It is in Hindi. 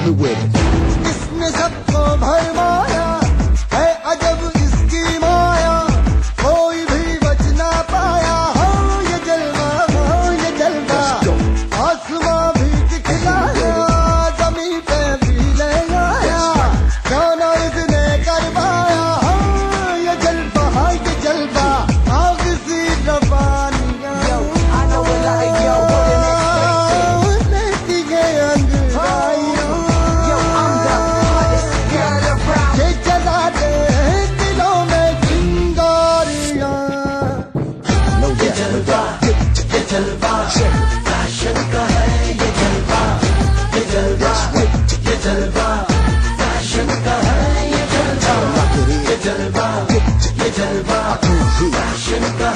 me with it. इसने सबको भरमाया है अजब इसकी माया, कोई भी बच ना पाया। हो ये जलवा, हो ये जलवा, आसमां भी दिखलाया, जमीन पे भी ले आया, जाना इसने करवाया। हो ये जलवा, ये जलवा, आग सी रवानियां लेती है अंगड़ाइयां, ये जला दे दिलों में चिंगारियां। No doubt, no doubt. Check